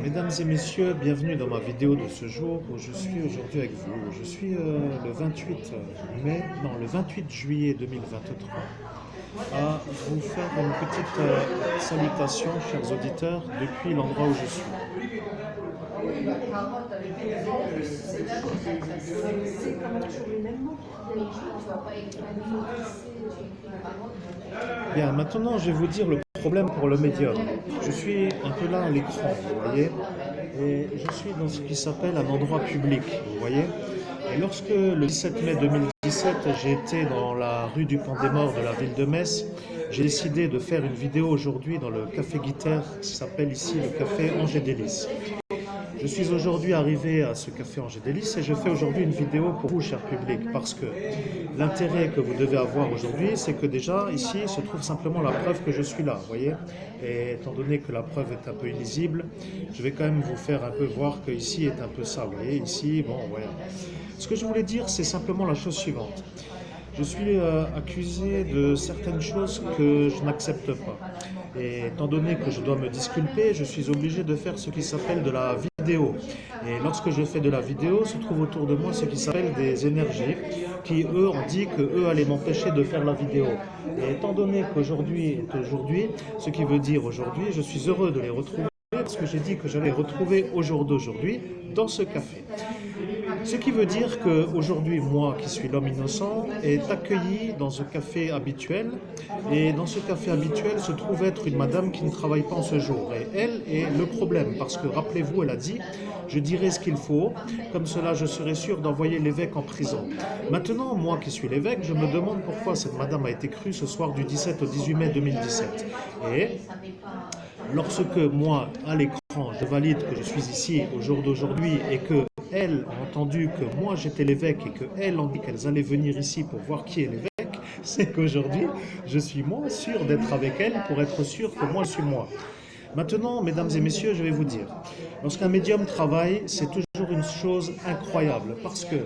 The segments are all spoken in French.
Mesdames et messieurs, bienvenue dans ma vidéo de ce jour où je suis aujourd'hui avec vous. Je suis le 28 mai, non, le 28 juillet 2023 à vous faire une petite salutation, chers auditeurs, depuis l'endroit où je suis. Bien, maintenant je vais vous dire le problème pour le médium. Je suis un peu là à l'écran, vous voyez, et je suis dans ce qui s'appelle un endroit public, vous voyez. Et lorsque le 17 mai 2017, j'ai été dans la rue du Pan des Morts de la ville de Metz, j'ai décidé de faire une vidéo aujourd'hui dans le café Guitare qui s'appelle ici le café Angers Délices. Je suis aujourd'hui arrivé à ce café Angers Délices et je fais aujourd'hui une vidéo pour vous, cher public, parce que l'intérêt que vous devez avoir aujourd'hui, c'est que déjà, ici, se trouve simplement la preuve que je suis là, vous voyez. Et étant donné que la preuve est un peu illisible, je vais quand même vous faire un peu voir que ici est un peu ça, vous voyez. Ici, bon, voilà. Ce que je voulais dire, c'est simplement la chose suivante. Je suis accusé de certaines choses que je n'accepte pas. Et étant donné que je dois me disculper, je suis obligé de faire ce qui s'appelle de la vidéo. Et lorsque je fais de la vidéo, se trouve autour de moi ce qui s'appelle des énergies qui, eux, ont dit qu'eux allaient m'empêcher de faire la vidéo. Et étant donné qu'aujourd'hui est aujourd'hui, ce qui veut dire aujourd'hui, je suis heureux de les retrouver parce que j'ai dit que j'allais les retrouver au jour d'aujourd'hui dans ce café. Ce qui veut dire qu'aujourd'hui, moi qui suis l'homme innocent, est accueilli dans ce café habituel. Et dans ce café habituel se trouve être une madame qui ne travaille pas en ce jour. Et elle est le problème, parce que rappelez-vous, elle a dit « je dirai ce qu'il faut, comme cela je serai sûr d'envoyer l'évêque en prison ». Maintenant, moi qui suis l'évêque, je me demande pourquoi cette madame a été crue ce soir du 17 au 18 mai 2017. Et lorsque moi, à l'écran, je valide que je suis ici au jour d'aujourd'hui et que elles ont entendu que moi j'étais l'évêque et qu'elles ont dit qu'elles allaient venir ici pour voir qui est l'évêque, c'est qu'aujourd'hui je suis moi sûr d'être avec elles pour être sûr que moi je suis moi. Maintenant, mesdames et messieurs, je vais vous dire, lorsqu'un médium travaille, c'est toujours une chose incroyable parce que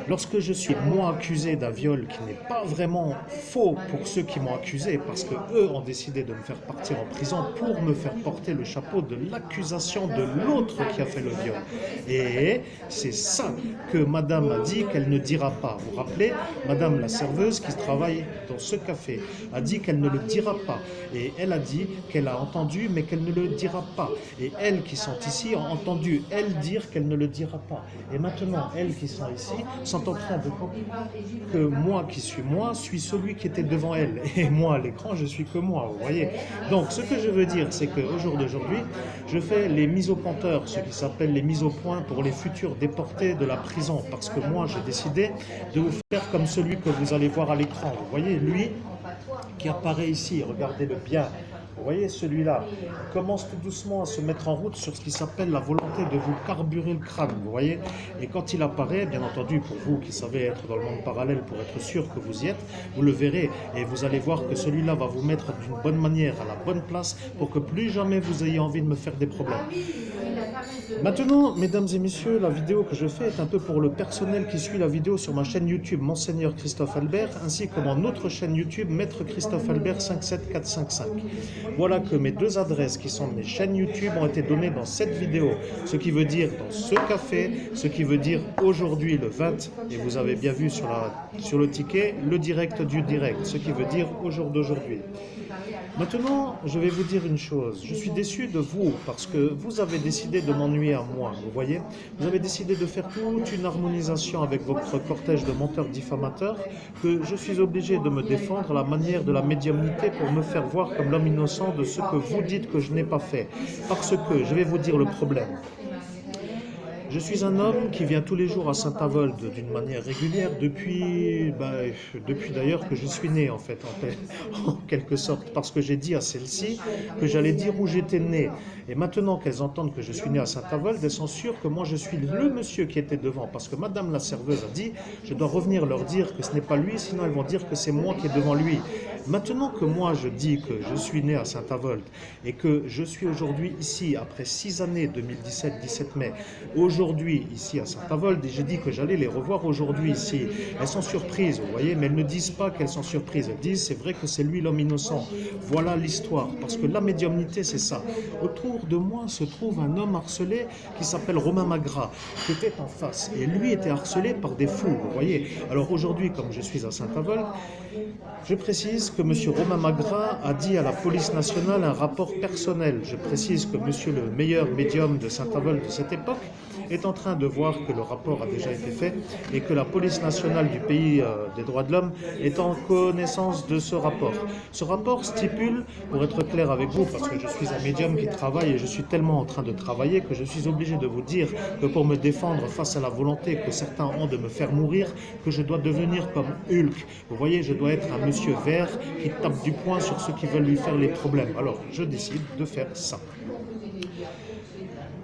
lorsque je suis moi accusé d'un viol qui n'est pas vraiment faux pour ceux qui m'ont accusé, parce qu'eux ont décidé de me faire partir en prison pour me faire porter le chapeau de l'accusation de l'autre qui a fait le viol. Et c'est ça que madame a dit qu'elle ne dira pas. Vous vous rappelez, madame la serveuse qui travaille dans ce café a dit qu'elle ne le dira pas. Et elle a dit qu'elle a entendu mais qu'elle ne le dira pas. Et elles qui sont ici ont entendu elles dire qu'elle ne le dira pas. Et maintenant, elles qui sont ici sont en train de comprendre que moi qui suis moi, suis celui qui était devant elle. Et moi à l'écran, je suis que moi, vous voyez. Donc ce que je veux dire, c'est qu'au jour d'aujourd'hui, je fais les mises au compteur, ce qui s'appelle les mises au point pour les futurs déportés de la prison. Parce que moi, j'ai décidé de vous faire comme celui que vous allez voir à l'écran. Vous voyez, lui qui apparaît ici, regardez-le bien. Vous voyez, celui-là commence tout doucement à se mettre en route sur ce qui s'appelle la volonté de vous carburer le crâne, vous voyez. Et quand il apparaît, bien entendu, pour vous qui savez être dans le monde parallèle pour être sûr que vous y êtes, vous le verrez et vous allez voir que celui-là va vous mettre d'une bonne manière à la bonne place pour que plus jamais vous ayez envie de me faire des problèmes. Maintenant, mesdames et messieurs, la vidéo que je fais est un peu pour le personnel qui suit la vidéo sur ma chaîne YouTube Monseigneur Christophe Albert, ainsi que mon autre chaîne YouTube Maître Christophe Albert 57455. Voilà que mes deux adresses qui sont mes chaînes YouTube ont été données dans cette vidéo, ce qui veut dire dans ce café, ce qui veut dire aujourd'hui le 20, et vous avez bien vu sur le ticket, le direct du direct, ce qui veut dire au jour d'aujourd'hui. Maintenant, je vais vous dire une chose. Je suis déçu de vous parce que vous avez décidé de m'ennuyer à moi, vous voyez. Vous avez décidé de faire toute une harmonisation avec votre cortège de menteurs diffamateurs que je suis obligé de me défendre à la manière de la médiumnité pour me faire voir comme l'homme innocent de ce que vous dites que je n'ai pas fait. Parce que, je vais vous dire le problème. Je suis un homme qui vient tous les jours à Saint-Avold d'une manière régulière depuis d'ailleurs que je suis né en fait, en quelque sorte, parce que j'ai dit à celle-ci que j'allais dire où j'étais né. Et maintenant qu'elles entendent que je suis né à Saint-Avold, elles sont sûres que moi je suis le monsieur qui était devant, parce que madame la serveuse a dit, je dois revenir leur dire que ce n'est pas lui, sinon elles vont dire que c'est moi qui est devant lui. Maintenant que moi je dis que je suis né à Saint-Avold et que je suis aujourd'hui ici, après 6 années, 2017-17 mai, aujourd'hui aujourd'hui ici à Saint-Avold et j'ai dit que j'allais les revoir aujourd'hui ici. Elles sont surprises, vous voyez, mais elles ne disent pas qu'elles sont surprises. Elles disent c'est vrai que c'est lui l'homme innocent. Voilà l'histoire. Parce que la médiumnité, c'est ça. Autour de moi se trouve un homme harcelé qui s'appelle Romain Magras, qui était en face. Et lui était harcelé par des fous, vous voyez. Alors aujourd'hui, comme je suis à Saint-Avold, je précise que M. Romain Magras a dit à la police nationale un rapport personnel. Je précise que M. le meilleur médium de Saint-Avold de cette époque est en train de voir que le rapport a déjà été fait et que la police nationale du pays des droits de l'homme est en connaissance de ce rapport. Ce rapport stipule, pour être clair avec vous, parce que je suis un médium qui travaille et je suis tellement en train de travailler que je suis obligé de vous dire que pour me défendre face à la volonté que certains ont de me faire mourir, que je dois devenir comme Hulk. Vous voyez, je dois être un monsieur vert qui tape du poing sur ceux qui veulent lui faire les problèmes. Alors, je décide de faire ça.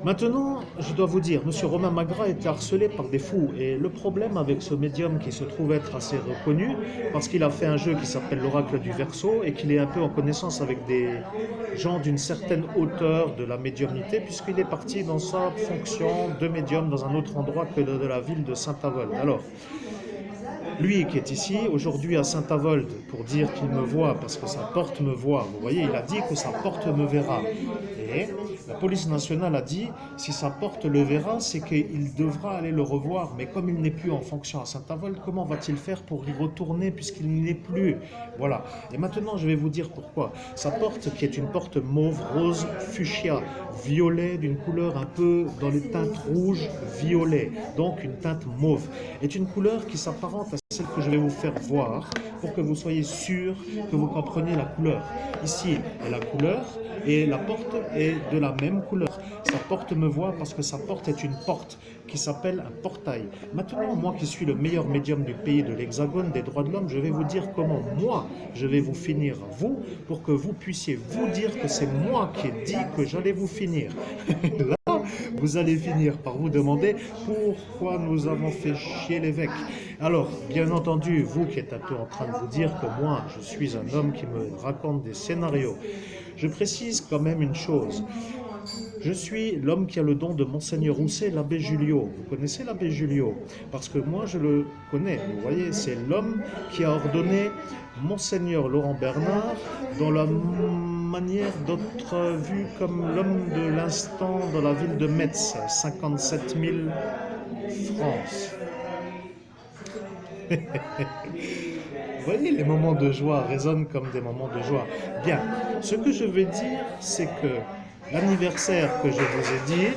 Maintenant, je dois vous dire, M. Romain Magras était harcelé par des fous. Et le problème avec ce médium qui se trouve être assez reconnu, parce qu'il a fait un jeu qui s'appelle l'Oracle du Verseau et qu'il est un peu en connaissance avec des gens d'une certaine hauteur de la médiumnité, puisqu'il est parti dans sa fonction de médium dans un autre endroit que de la ville de Saint-Avold. Alors, lui qui est ici, aujourd'hui à Saint-Avold, pour dire qu'il me voit, parce que sa porte me voit, vous voyez, il a dit que sa porte me verra. Et la police nationale a dit, si sa porte le verra, c'est qu'il devra aller le revoir. Mais comme il n'est plus en fonction à Saint-Avold, comment va-t-il faire pour y retourner puisqu'il n'y est plus? Voilà. Et maintenant, je vais vous dire pourquoi. Sa porte, qui est une porte mauve, rose, fuchsia, violet, d'une couleur un peu dans les teintes rouges, violet, donc une teinte mauve, est une couleur qui s'apparente à celle que je vais vous faire voir pour que vous soyez sûr que vous compreniez la couleur. Ici est la couleur et la porte est de la même couleur. Sa porte me voit parce que sa porte est une porte qui s'appelle un portail. Maintenant, moi qui suis le meilleur médium du pays de l'Hexagone des droits de l'homme, je vais vous dire comment moi je vais vous finir, vous, pour que vous puissiez vous dire que c'est moi qui ai dit que j'allais vous finir. Là, vous allez finir par vous demander pourquoi nous avons fait chier l'évêque. Alors, bien entendu, vous qui êtes un peu en train de vous dire que moi, je suis un homme qui me raconte des scénarios, je précise quand même une chose. Je suis l'homme qui a le don de Monseigneur Rousset, l'abbé Julio. Vous connaissez l'abbé Julio? Parce que moi, je le connais. Vous voyez, c'est l'homme qui a ordonné Monseigneur Laurent Bernard dans la manière d'être vu comme l'homme de l'instant dans la ville de Metz, 57 000 francs. Vous voyez, les moments de joie résonnent comme des moments de joie. Bien, ce que je veux dire, c'est que l'anniversaire que je vous ai dit,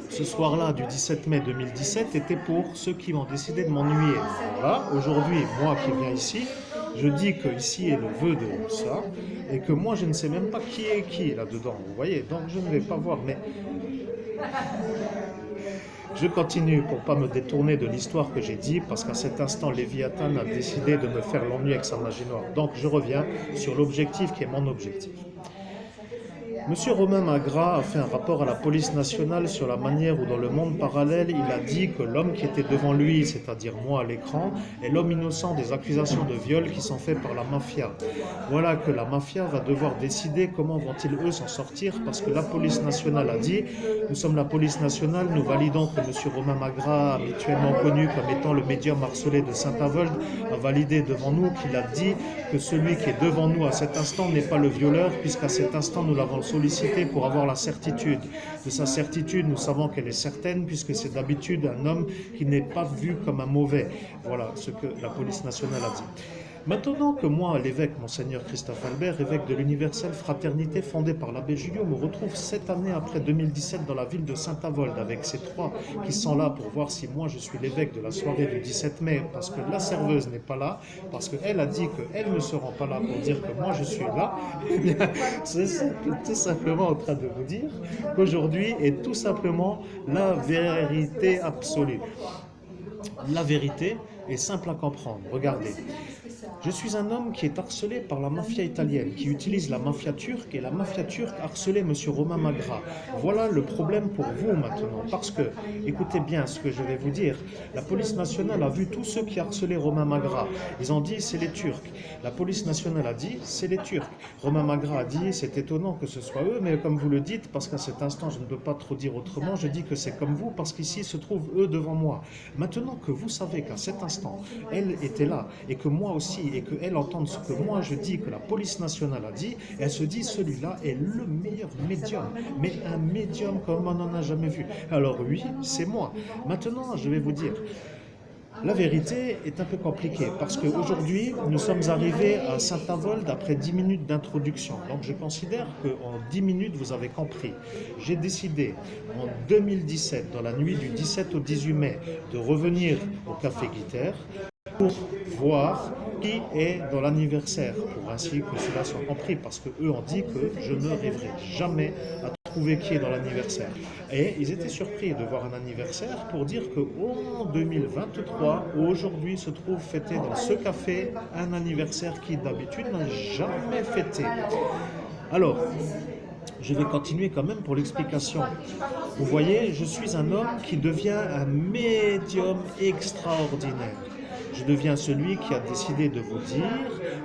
ce soir-là du 17 mai 2017, était pour ceux qui ont décidé de m'ennuyer. Voilà, aujourd'hui, moi qui viens ici, je dis que ici est le vœu de ça, et que moi je ne sais même pas qui est qui là-dedans, vous voyez, donc je ne vais pas voir, mais je continue pour ne pas me détourner de l'histoire que j'ai dit, parce qu'à cet instant, Léviathan a décidé de me faire l'ennui avec sa magie noire. Donc je reviens sur l'objectif qui est mon objectif. Monsieur Romain Magras a fait un rapport à la police nationale sur la manière où dans le monde parallèle, il a dit que l'homme qui était devant lui, c'est-à-dire moi à l'écran, est l'homme innocent des accusations de viol qui sont faites par la mafia. Voilà que la mafia va devoir décider comment vont-ils eux s'en sortir, parce que la police nationale a dit, nous sommes la police nationale, nous validons que monsieur Romain Magras, habituellement connu comme étant le médium harcelé de Saint-Avold, a validé devant nous qu'il a dit que celui qui est devant nous à cet instant n'est pas le violeur, puisqu'à cet instant nous l'avons sollicité pour avoir la certitude. De sa certitude, nous savons qu'elle est certaine, puisque c'est d'habitude un homme qui n'est pas vu comme un mauvais. Voilà ce que la police nationale a dit. Maintenant que moi, l'évêque, Monseigneur Christophe Albert, évêque de l'universelle fraternité fondée par l'abbé Julio, me retrouve 7 années après 2017 dans la ville de Saint-Avold avec ces trois qui sont là pour voir si moi je suis l'évêque de la soirée du 17 mai, parce que la serveuse n'est pas là, parce qu'elle a dit qu'elle ne se rend pas là pour dire que moi je suis là. Eh bien, c'est tout simplement en train de vous dire qu'aujourd'hui est tout simplement la vérité absolue. La vérité, est simple à comprendre. Regardez. Je suis un homme qui est harcelé par la mafia italienne, qui utilise la mafia turque, et la mafia turque harcelait M. Romain Magra. Voilà le problème pour vous maintenant, parce que, écoutez bien ce que je vais vous dire, la police nationale a vu tous ceux qui harcelaient Romain Magra. Ils ont dit c'est les Turcs. La police nationale a dit c'est les Turcs. Romain Magra a dit c'est étonnant que ce soit eux, mais comme vous le dites, parce qu'à cet instant je ne peux pas trop dire autrement, je dis que c'est comme vous, parce qu'ici se trouvent eux devant moi. Maintenant que vous savez qu'à cet instant, elle était là, et que moi aussi, et qu'elle entende ce que moi je dis, que la police nationale a dit, elle se dit celui-là est le meilleur médium, mais un médium comme on n'en a jamais vu. Alors oui, c'est moi. Maintenant, je vais vous dire, la vérité est un peu compliquée parce qu'aujourd'hui, nous sommes arrivés à Saint-Avold après 10 minutes d'introduction. Donc je considère qu'en 10 minutes, vous avez compris. J'ai décidé en 2017, dans la nuit du 17 au 18 mai, de revenir au Café Guitare pour voir qui est dans l'anniversaire, pour ainsi que cela soit compris, parce qu'eux ont dit que je ne rêverai jamais à trouver qui est dans l'anniversaire. Et ils étaient surpris de voir un anniversaire pour dire qu'en 2023, aujourd'hui se trouve fêté dans ce café un anniversaire qui d'habitude n'a jamais fêté. Alors, je vais continuer quand même pour l'explication. Vous voyez, je suis un homme qui devient un médium extraordinaire. Je deviens celui qui a décidé de vous dire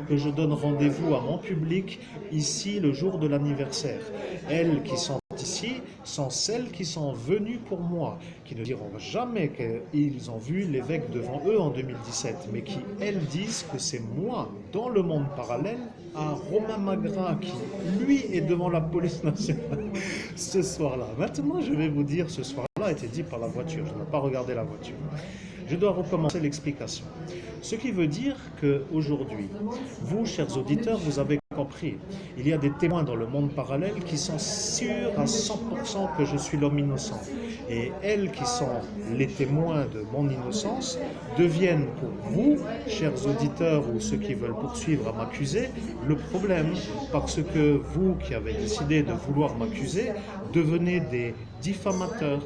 que je donne rendez-vous à mon public ici le jour de l'anniversaire. Elles qui sont ici sont celles qui sont venues pour moi, qui ne diront jamais qu'ils ont vu l'évêque devant eux en 2017, mais qui, elles, disent que c'est moi, dans le monde parallèle, à Romain Magra, qui, lui, est devant la police nationale ce soir-là. Maintenant, je vais vous dire, ce soir-là a été dit par la voiture, je n'ai pas regardé la voiture. Je dois recommencer l'explication. Ce qui veut dire qu'aujourd'hui, vous, chers auditeurs, vous avez compris, il y a des témoins dans le monde parallèle qui sont sûrs à 100% que je suis l'homme innocent. Et elles qui sont les témoins de mon innocence deviennent pour vous, chers auditeurs ou ceux qui veulent poursuivre à m'accuser, le problème, parce que vous qui avez décidé de vouloir m'accuser, devenez des diffamateurs,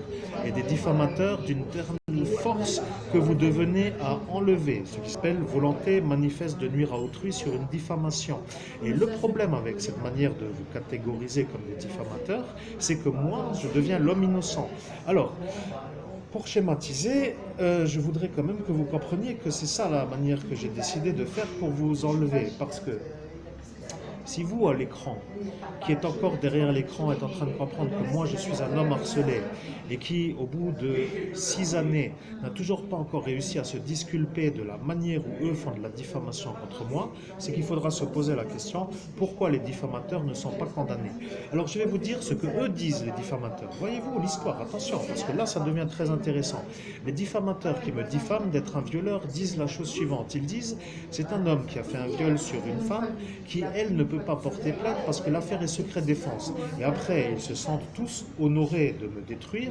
et des diffamateurs d'une telle force que vous devenez à enlever, ce qui s'appelle volonté manifeste de nuire à autrui sur une diffamation. Et le problème avec cette manière de vous catégoriser comme des diffamateurs, c'est que moi, je deviens l'homme innocent. Alors, pour schématiser, je voudrais quand même que vous compreniez que c'est ça la manière que j'ai décidé de faire pour vous enlever, parce que si vous, à l'écran, qui est encore derrière l'écran, êtes en train de comprendre que moi, je suis un homme harcelé et qui, au bout de 6 années, n'a toujours pas encore réussi à se disculper de la manière où eux font de la diffamation contre moi, c'est qu'il faudra se poser la question, pourquoi les diffamateurs ne sont pas condamnés? Alors, je vais vous dire ce que eux disent, les diffamateurs. Voyez-vous l'histoire, attention, parce que là, ça devient très intéressant. Les diffamateurs qui me diffament d'être un violeur disent la chose suivante. Ils disent, c'est un homme qui a fait un viol sur une femme qui, elle, ne peut pas porter plainte parce que l'affaire est secret défense. Et après, ils se sentent tous honorés de me détruire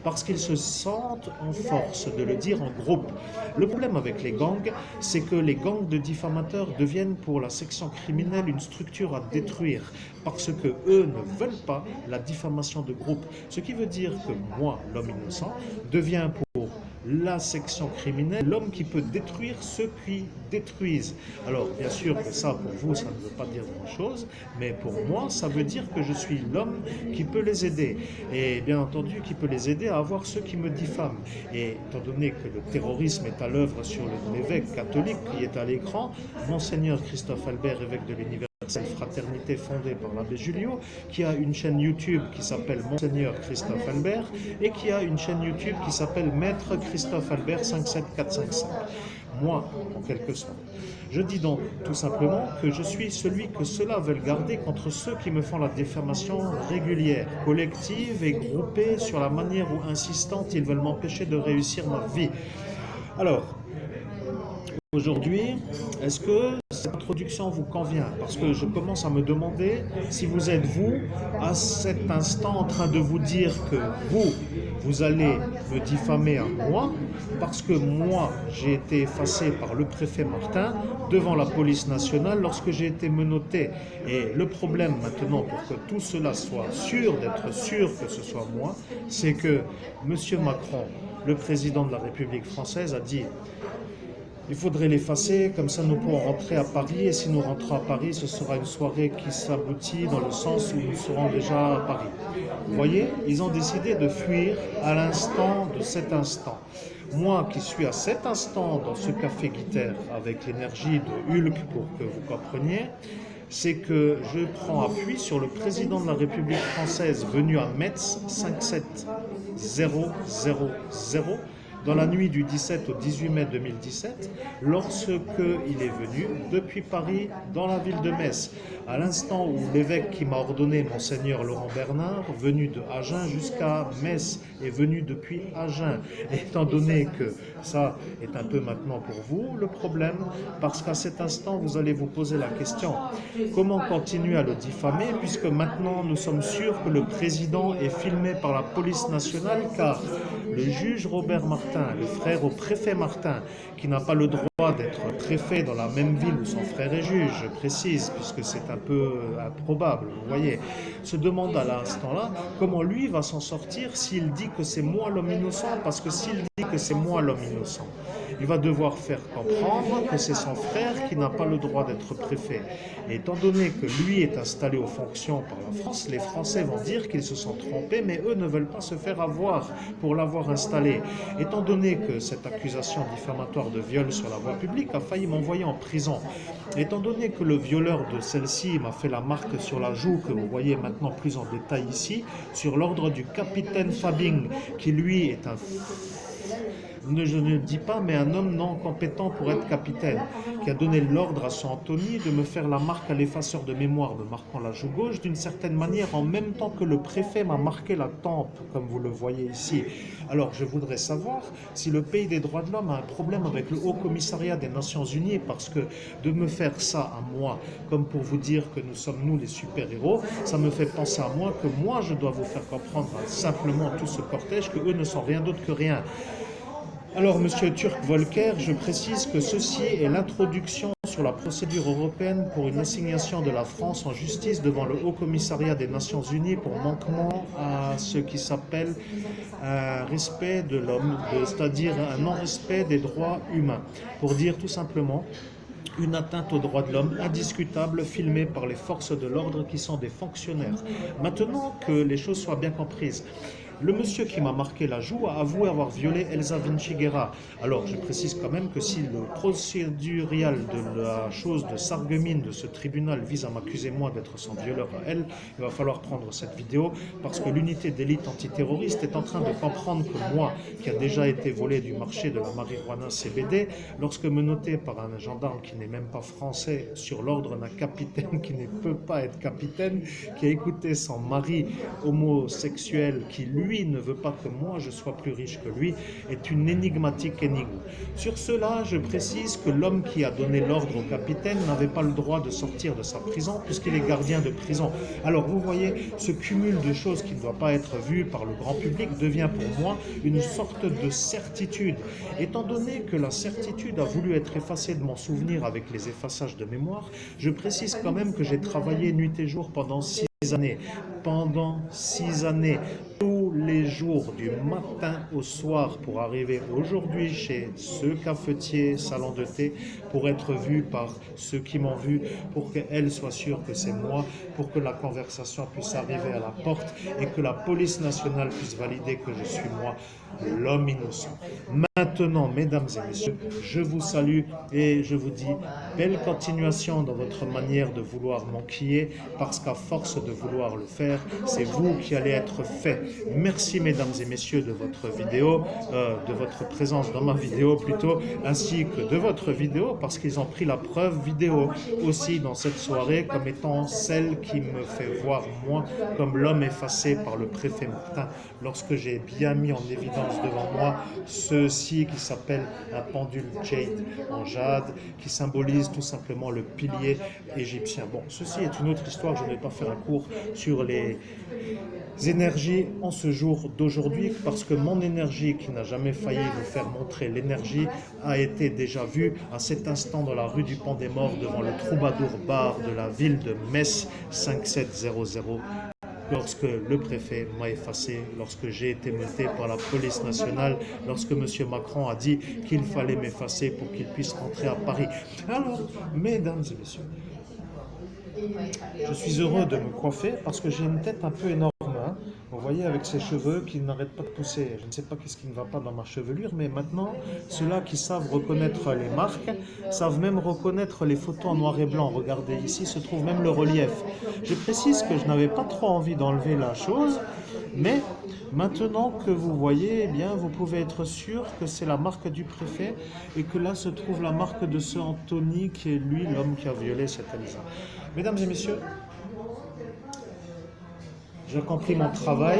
parce qu'ils se sentent en force de le dire en groupe. Le problème avec les gangs, c'est que les gangs de diffamateurs deviennent pour la section criminelle une structure à détruire parce que eux ne veulent pas la diffamation de groupe. Ce qui veut dire que moi, l'homme innocent, deviens pour la section criminelle, l'homme qui peut détruire ceux qui détruisent. Alors, bien sûr que ça, pour vous, ça ne veut pas dire grand-chose, mais pour moi, ça veut dire que je suis l'homme qui peut les aider. Et bien entendu, qui peut les aider à avoir ceux qui me diffament. Et étant donné que le terrorisme est à l'œuvre sur l'évêque catholique qui est à l'écran, Monseigneur Christophe Albert, évêque de l'Université, cette fraternité fondée par l'abbé Julio, qui a une chaîne YouTube qui s'appelle Monseigneur Christophe Albert et qui a une chaîne YouTube qui s'appelle Maître Christophe Albert 57455. Moi, en quelque sorte. Je dis donc tout simplement que je suis celui que ceux-là veulent garder contre ceux qui me font la diffamation régulière, collective et groupée sur la manière où insistante ils veulent m'empêcher de réussir ma vie. Alors, aujourd'hui, est-ce que cette introduction vous convient? Parce que je commence à me demander si vous êtes, vous, à cet instant en train de vous dire que vous allez me diffamer à moi, parce que moi, j'ai été effacé par le préfet Martin devant la police nationale lorsque j'ai été menotté. Et le problème maintenant, pour que tout cela soit sûr, d'être sûr que ce soit moi, c'est que M. Macron, le président de la République française, a dit Il faudrait l'effacer, comme ça nous pourrons rentrer à Paris, et si nous rentrons à Paris, ce sera une soirée qui s'aboutit dans le sens où nous serons déjà à Paris. Vous voyez, ils ont décidé de fuir à l'instant de cet instant. Moi qui suis à cet instant dans ce café Guitare avec l'énergie de Hulk pour que vous compreniez, c'est que je prends appui sur le président de la République française venu à Metz 57000 dans la nuit du 17 au 18 mai 2017, lorsque il est venu depuis Paris dans la ville de Metz, à l'instant où l'évêque qui m'a ordonné, Monseigneur Laurent Bernard, venu de Agen jusqu'à Metz, est venu depuis Agen. Étant donné que ça est un peu maintenant pour vous le problème, parce qu'à cet instant, vous allez vous poser la question, comment continuer à le diffamer, puisque maintenant nous sommes sûrs que le président est filmé par la police nationale, car le juge Robert Martin, le frère au préfet Martin, qui n'a pas le droit d'être préfet dans la même ville où son frère est juge, je précise, puisque c'est un peu improbable, vous voyez, se demande à l'instant-là comment lui va s'en sortir s'il dit que c'est moi l'homme innocent, parce que s'il dit que c'est moi l'homme innocent, il va devoir faire comprendre que c'est son frère qui n'a pas le droit d'être préfet. Et étant donné que lui est installé aux fonctions par la France, les Français vont dire qu'ils se sont trompés, mais eux ne veulent pas se faire avoir pour l'avoir installé. Étant donné que cette accusation diffamatoire de viol sur la voie publique a failli m'envoyer en prison, étant donné que le violeur de celle-ci m'a fait la marque sur la joue, que vous voyez maintenant plus en détail ici, sur l'ordre du capitaine Fabing, qui lui est je ne le dis pas, mais un homme non compétent pour être capitaine, qui a donné l'ordre à son Anthony de me faire la marque à l'effaceur de mémoire, me marquant la joue gauche d'une certaine manière, en même temps que le préfet m'a marqué la tempe, comme vous le voyez ici. Alors, je voudrais savoir si le pays des droits de l'homme a un problème avec le Haut Commissariat des Nations Unies, parce que de me faire ça à moi, comme pour vous dire que nous sommes nous les super-héros, ça me fait penser à moi que moi je dois vous faire comprendre simplement tout ce cortège que eux ne sont rien d'autre que rien. Alors, Monsieur Turk-Volker, je précise que ceci est l'introduction sur la procédure européenne pour une assignation de la France en justice devant le Haut Commissariat des Nations Unies pour manquement à ce qui s'appelle un respect de l'homme, c'est-à-dire un non-respect des droits humains. Pour dire tout simplement une atteinte aux droits de l'homme indiscutable filmée par les forces de l'ordre qui sont des fonctionnaires. Maintenant que les choses soient bien comprises, le monsieur qui m'a marqué la joue a avoué avoir violé Elsa Vinciguerra. Alors, je précise quand même que si le procédurial de la chose de Sarreguemines de ce tribunal vise à m'accuser moi d'être son violeur à elle, il va falloir prendre cette vidéo parce que l'unité d'élite antiterroriste est en train de comprendre que moi, qui a déjà été volé du marché de la marijuana CBD, lorsque menotté par un gendarme qui n'est même pas français sur l'ordre d'un capitaine qui ne peut pas être capitaine, qui a écouté son mari homosexuel qui lui ne veut pas que moi je sois plus riche que lui, est une énigmatique énigme. Sur cela, je précise que l'homme qui a donné l'ordre au capitaine n'avait pas le droit de sortir de sa prison puisqu'il est gardien de prison. Alors vous voyez, ce cumul de choses qui ne doit pas être vu par le grand public devient pour moi une sorte de certitude. Étant donné que la certitude a voulu être effacée de mon souvenir avec les effaçages de mémoire, je précise quand même que j'ai travaillé nuit et jour pendant 6 années. Pendant 6 années, tous les jours, du matin au soir, pour arriver aujourd'hui chez ce cafetier, salon de thé, pour être vu par ceux qui m'ont vu, pour qu'elle soit sûre que c'est moi, pour que la conversation puisse arriver à la porte et que la police nationale puisse valider que je suis moi, l'homme innocent. Maintenant, mesdames et messieurs, je vous salue et je vous dis belle continuation dans votre manière de vouloir m'enquiller, parce qu'à force de vouloir le faire, c'est vous qui allez être fait. Merci mesdames et messieurs de votre vidéo, de votre présence dans ma vidéo plutôt, ainsi que de votre vidéo, parce qu'ils ont pris la preuve vidéo aussi dans cette soirée comme étant celle qui me fait voir moi comme l'homme effacé par le préfet Martin, lorsque j'ai bien mis en évidence devant moi ceci qui s'appelle un pendule jade en jade, qui symbolise tout simplement le pilier égyptien. Bon, ceci est une autre histoire, je ne vais pas faire un cours sur les énergies en ce jour d'aujourd'hui, parce que mon énergie, qui n'a jamais failli vous faire montrer l'énergie, a été déjà vue à cet instant dans la rue du Pont des Morts devant le troubadour bar de la ville de Metz 5700 lorsque le préfet m'a effacé, lorsque j'ai été menotté par la police nationale, lorsque M. Macron a dit qu'il fallait m'effacer pour qu'il puisse rentrer à Paris. Alors, mesdames et messieurs, je suis heureux de me coiffer parce que j'ai une tête un peu énorme, hein. Vous voyez, avec ces cheveux qui n'arrêtent pas de pousser. Je ne sais pas qu'est-ce qui ne va pas dans ma chevelure, mais maintenant, ceux-là qui savent reconnaître les marques, savent même reconnaître les photos en noir et blanc. Regardez, ici se trouve même le relief. Je précise que je n'avais pas trop envie d'enlever la chose, mais maintenant que vous voyez, eh bien, vous pouvez être sûr que c'est la marque du préfet et que là se trouve la marque de ce Anthony qui est lui l'homme qui a violé cette Elisa. Mesdames et messieurs, j'ai accompli mon travail.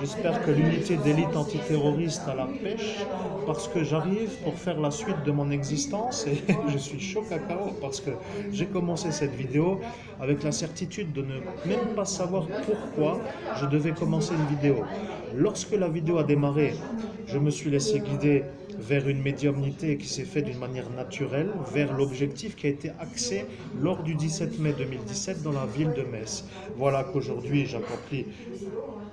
J'espère que l'unité d'élite antiterroriste a la pêche parce que j'arrive pour faire la suite de mon existence et je suis chaud cacao parce que j'ai commencé cette vidéo avec la certitude de ne même pas savoir pourquoi je devais commencer une vidéo. Lorsque la vidéo a démarré, je me suis laissé guider vers une médiumnité qui s'est faite d'une manière naturelle, vers l'objectif qui a été axé lors du 17 mai 2017 dans la ville de Metz. Voilà qu'aujourd'hui j'accomplis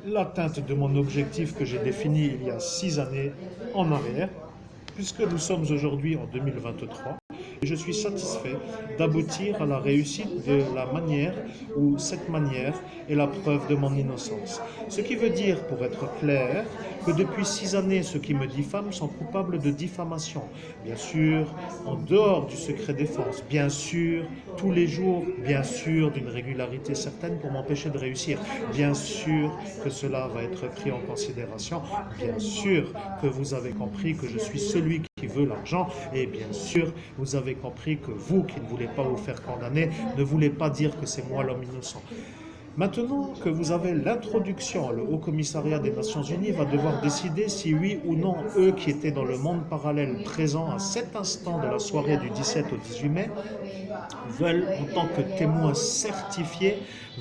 l'atteinte de mon objectif que j'ai défini il y a 6 années en arrière, puisque nous sommes aujourd'hui en 2023. Et je suis satisfait d'aboutir à la réussite de la manière où cette manière est la preuve de mon innocence. Ce qui veut dire, pour être clair, que depuis 6 années, ceux qui me diffament sont coupables de diffamation. Bien sûr, en dehors du secret défense, bien sûr, tous les jours, bien sûr, d'une régularité certaine pour m'empêcher de réussir. Bien sûr que cela va être pris en considération. Bien sûr que vous avez compris que je suis celui qui veut l'argent. Et bien sûr, vous avez compris que vous, qui ne voulez pas vous faire condamner, ne voulez pas dire que c'est moi l'homme innocent. Maintenant que vous avez l'introduction, le Haut Commissariat des Nations Unies va devoir décider si oui ou non, eux qui étaient dans le monde parallèle présent à cet instant de la soirée du 17 au 18 mai, veulent, en tant que témoin certifié,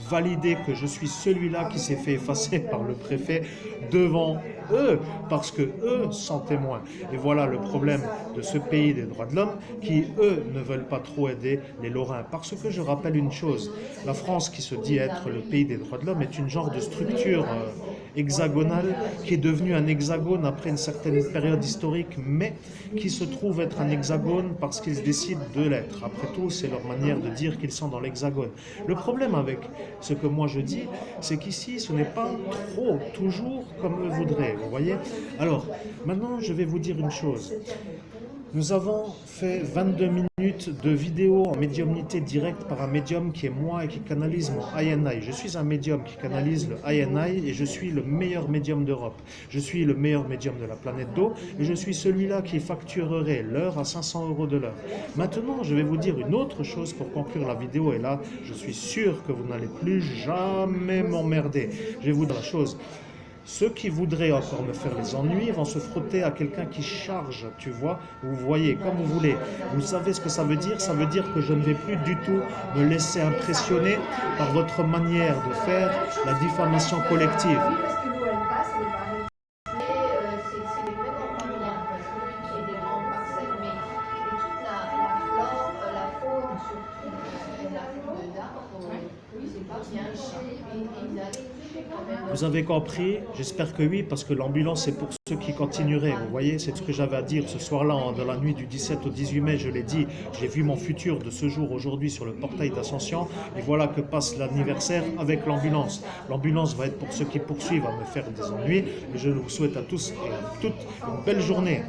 valider que je suis celui-là qui s'est fait effacer par le préfet devant eux, parce que eux sont témoins. Et voilà le problème de ce pays des droits de l'homme qui, eux, ne veulent pas trop aider les Lorrains. Parce que je rappelle une chose, la France qui se dit être le pays des droits de l'homme est une genre de structure hexagonale qui est devenue un hexagone après une certaine période historique, mais qui se trouve être un hexagone parce qu'ils décident de l'être. Après tout, c'est leur manière de dire qu'ils sont dans l'hexagone. Le problème avec ce que moi je dis, c'est qu'ici, ce n'est pas trop, toujours comme eux voudraient, vous voyez. Alors, maintenant, je vais vous dire une chose. Nous avons fait 22 minutes de vidéo en médiumnité directe par un médium qui est moi et qui canalise mon INI. Je suis un médium qui canalise le INI et je suis le meilleur médium d'Europe. Je suis le meilleur médium de la planète d'eau et je suis celui-là qui facturerait l'heure à 500 € de l'heure. Maintenant, je vais vous dire une autre chose pour conclure la vidéo et là, je suis sûr que vous n'allez plus jamais m'emmerder. Je vais vous dire la chose. Ceux qui voudraient encore me faire les ennuis vont se frotter à quelqu'un qui charge, tu vois. Vous voyez, comme vous voulez. Vous savez ce que ça veut dire? Ça veut dire que je ne vais plus du tout me laisser impressionner par votre manière de faire la diffamation collective. Vous avez compris? J'espère que oui, parce que l'ambulance c'est pour ceux qui continueraient. Vous voyez, c'est ce que j'avais à dire ce soir-là, dans la nuit du 17 au 18 mai, je l'ai dit. J'ai vu mon futur de ce jour aujourd'hui sur le portail d'Ascension, et voilà que passe l'anniversaire avec l'ambulance. L'ambulance va être pour ceux qui poursuivent à me faire des ennuis, et je vous souhaite à tous et à toutes une belle journée.